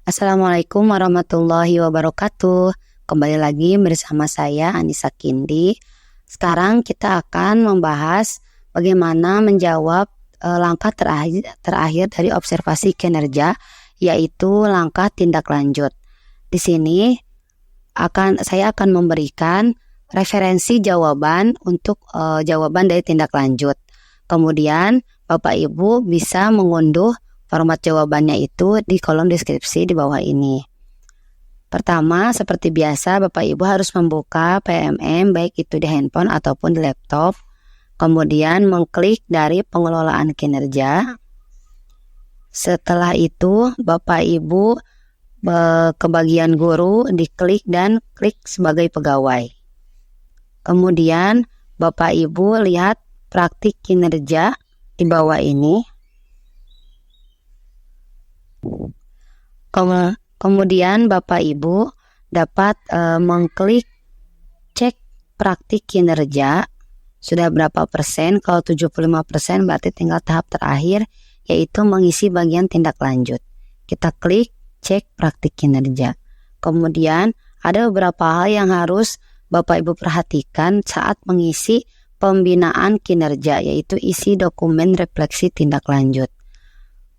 Assalamualaikum warahmatullahi wabarakatuh. Kembali lagi bersama saya Anissa Kindi. Sekarang kita akan membahas bagaimana menjawab langkah terakhir dari observasi kinerja, yaitu langkah tindak lanjut. Di sini saya akan memberikan referensi jawaban untuk jawaban dari tindak lanjut. Kemudian Bapak Ibu bisa mengunduh format jawabannya itu di kolom deskripsi di bawah ini. Pertama, seperti biasa, Bapak Ibu harus membuka PMM baik itu di handphone ataupun di laptop. Kemudian mengklik dari pengelolaan kinerja. Setelah itu, Bapak Ibu ke bagian guru, diklik dan klik sebagai pegawai. Kemudian, Bapak Ibu lihat praktik kinerja di bawah ini. Kemudian Bapak Ibu dapat mengklik cek praktik kinerja sudah berapa persen. Kalau 75% berarti tinggal tahap terakhir, yaitu mengisi bagian tindak lanjut. Kita klik cek praktik kinerja. Kemudian ada beberapa hal yang harus Bapak Ibu perhatikan saat mengisi pembinaan kinerja, yaitu isi dokumen refleksi tindak lanjut.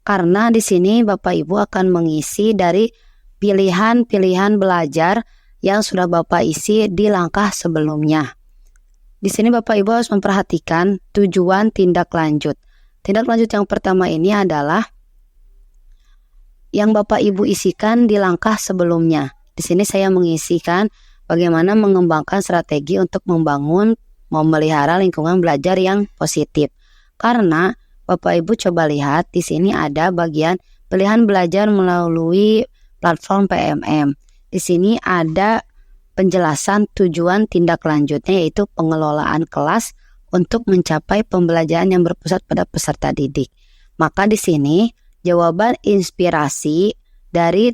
Karena di sini Bapak Ibu akan mengisi dari pilihan-pilihan belajar yang sudah Bapak isi di langkah sebelumnya. Di sini Bapak Ibu harus memperhatikan tujuan tindak lanjut. Tindak lanjut yang pertama ini adalah yang Bapak Ibu isikan di langkah sebelumnya. Di sini saya mengisikan bagaimana mengembangkan strategi untuk memelihara lingkungan belajar yang positif. Karena Bapak Ibu coba lihat di sini ada bagian pilihan belajar melalui platform PMM. Di sini ada penjelasan tujuan tindak lanjutnya, yaitu pengelolaan kelas untuk mencapai pembelajaran yang berpusat pada peserta didik. Maka di sini jawaban inspirasi dari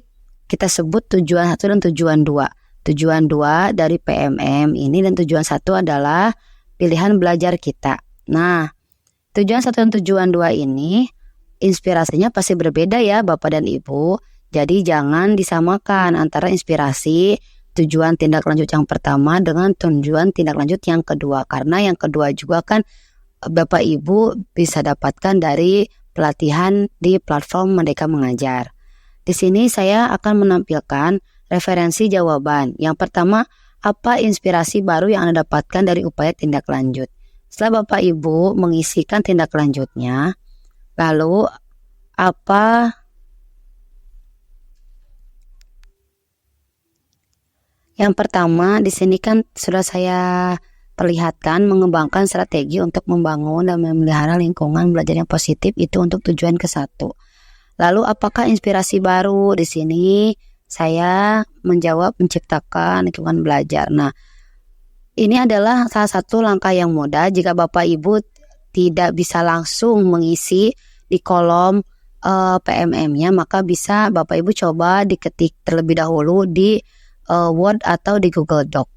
kita sebut tujuan 1 dan tujuan 2. Tujuan 2 dari PMM ini dan tujuan 1 adalah pilihan belajar kita. Nah, tujuan 1 dan tujuan 2 ini inspirasinya pasti berbeda ya Bapak dan Ibu. Jadi jangan disamakan antara inspirasi tujuan tindak lanjut yang pertama dengan tujuan tindak lanjut yang kedua. Karena yang kedua juga kan Bapak Ibu bisa dapatkan dari pelatihan di platform Merdeka Mengajar. Di sini saya akan menampilkan referensi jawaban. Yang pertama, apa inspirasi baru yang Anda dapatkan dari upaya tindak lanjut? Setelah Bapak Ibu mengisikan tindak lanjutnya, lalu apa yang pertama di sini kan sudah saya perlihatkan mengembangkan strategi untuk membangun dan memelihara lingkungan belajar yang positif, itu untuk tujuan ke-1. Lalu apakah inspirasi baru? Di sini saya menjawab menciptakan lingkungan belajar. Nah, ini adalah salah satu langkah yang mudah jika Bapak Ibu tidak bisa langsung mengisi di kolom PMM-nya, maka bisa Bapak Ibu coba diketik terlebih dahulu di Word atau di Google Doc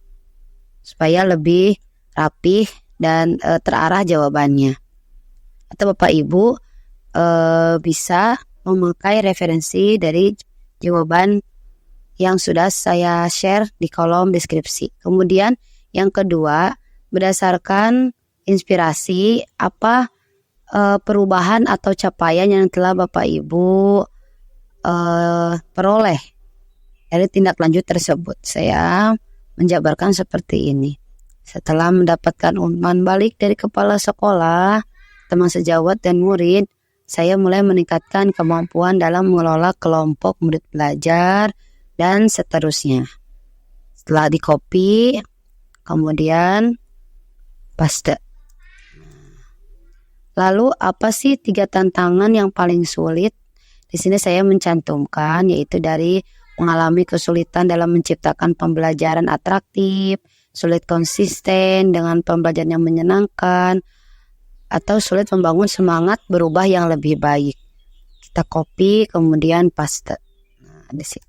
supaya lebih rapih dan terarah jawabannya. Atau Bapak Ibu bisa memakai referensi dari jawaban yang sudah saya share di kolom deskripsi. Kemudian yang kedua, berdasarkan inspirasi apa perubahan atau capaian yang telah Bapak Ibu peroleh dari tindak lanjut tersebut. Saya menjabarkan seperti ini. Setelah mendapatkan umpan balik dari kepala sekolah, teman sejawat dan murid, saya mulai meningkatkan kemampuan dalam mengelola kelompok murid belajar dan seterusnya. Setelah di-copy, kemudian paste. Lalu apa sih 3 tantangan yang paling sulit? Di sini saya mencantumkan yaitu dari mengalami kesulitan dalam menciptakan pembelajaran atraktif, sulit konsisten dengan pembelajaran yang menyenangkan, atau sulit membangun semangat berubah yang lebih baik. Kita copy kemudian paste. Nah, di situ.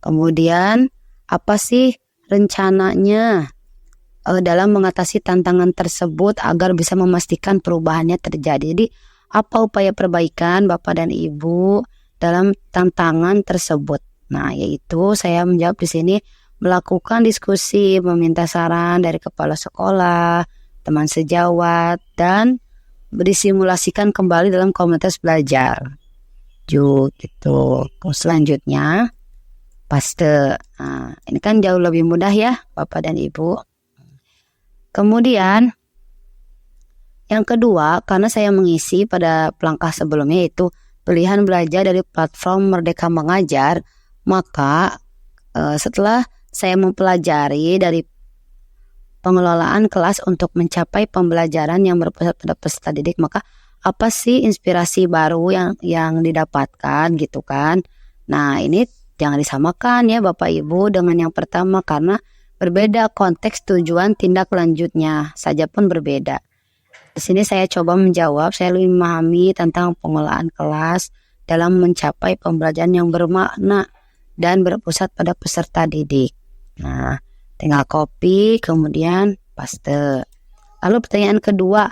Kemudian apa sih rencananya dalam mengatasi tantangan tersebut agar bisa memastikan perubahannya terjadi? Jadi apa upaya perbaikan Bapak dan Ibu dalam tantangan tersebut. Nah, yaitu saya menjawab di sini melakukan diskusi, meminta saran dari kepala sekolah, teman sejawat, dan disimulasikan kembali dalam komunitas belajar. Gitu. Selanjutnya, paste. Nah, ini kan jauh lebih mudah ya, Bapak dan Ibu. Kemudian, yang kedua, karena saya mengisi pada langkah sebelumnya yaitu pilihan belajar dari platform Merdeka Mengajar, maka setelah saya mempelajari dari pengelolaan kelas untuk mencapai pembelajaran yang berpusat pada peserta didik, maka apa sih inspirasi baru yang didapatkan gitu kan. Nah, ini jangan disamakan ya Bapak Ibu dengan yang pertama karena berbeda konteks tujuan tindak lanjutnya saja pun berbeda. Di sini saya coba menjawab, saya lebih memahami tentang pengelolaan kelas dalam mencapai pembelajaran yang bermakna dan berpusat pada peserta didik. Nah, tinggal copy, kemudian paste. Lalu pertanyaan kedua,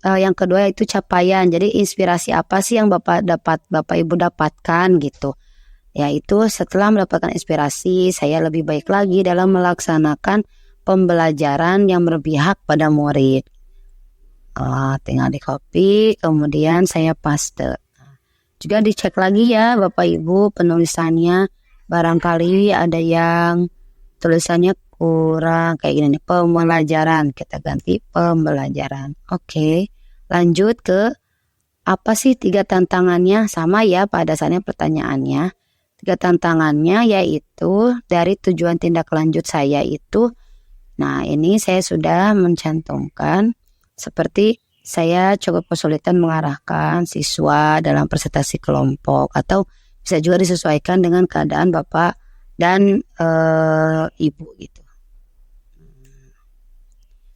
yang kedua yaitu capaian. Jadi inspirasi apa sih yang Bapak Ibu dapatkan gitu? Yaitu setelah mendapatkan inspirasi, saya lebih baik lagi dalam melaksanakan pembelajaran yang berpihak pada murid. Tinggal di copy, kemudian saya paste. Juga dicek lagi ya Bapak Ibu penulisannya, barangkali ada yang tulisannya kurang kayak gini nih, pembelajaran, kita ganti pembelajaran. Oke, lanjut ke apa sih 3 tantangannya? Sama ya pada dasarnya pertanyaannya. 3 tantangannya yaitu dari tujuan tindak lanjut saya itu. Nah, ini saya sudah mencantumkan seperti saya coba kesulitan mengarahkan siswa dalam presentasi kelompok atau bisa juga disesuaikan dengan keadaan Bapak dan Ibu gitu.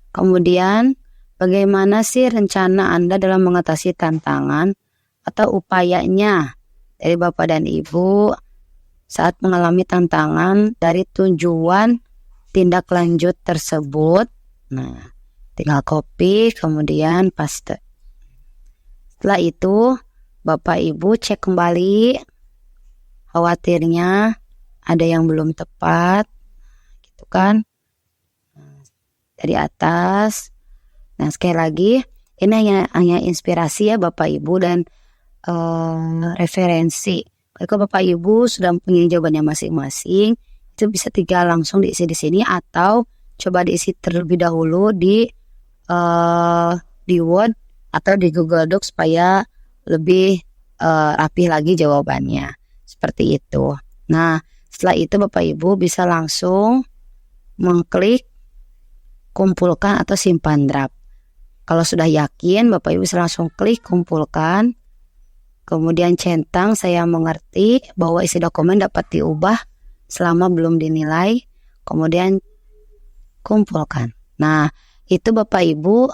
Kemudian bagaimana sih rencana Anda dalam mengatasi tantangan atau upayanya dari Bapak dan Ibu saat mengalami tantangan dari tujuan tindak lanjut tersebut? Nah, tinggal copy, kemudian paste. Setelah itu, Bapak Ibu cek kembali, khawatirnya ada yang belum tepat, gitu kan? Dari atas. Nah, sekali lagi, ini hanya inspirasi ya Bapak Ibu dan referensi. Kalau Bapak Ibu sudah punya jawabannya masing-masing, itu bisa tinggal langsung diisi di sini atau coba diisi terlebih dahulu di Word atau di Google Docs supaya lebih rapi lagi jawabannya. Seperti itu. Nah, setelah itu Bapak Ibu bisa langsung mengklik kumpulkan atau simpan draft. Kalau sudah yakin, Bapak Ibu bisa langsung klik kumpulkan. Kemudian centang saya mengerti bahwa isi dokumen dapat diubah selama belum dinilai. Kemudian kumpulkan. Nah, itu Bapak Ibu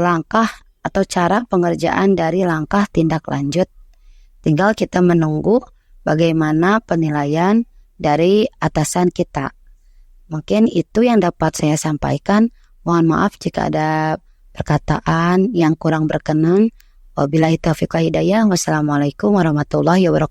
langkah atau cara pengerjaan dari langkah tindak lanjut. Tinggal kita menunggu bagaimana penilaian dari atasan kita. Mungkin itu yang dapat saya sampaikan. Mohon maaf jika ada perkataan yang kurang berkenan. Wabillahi taufiq wal hidayah. Wassalamualaikum warahmatullahi wabarakatuh.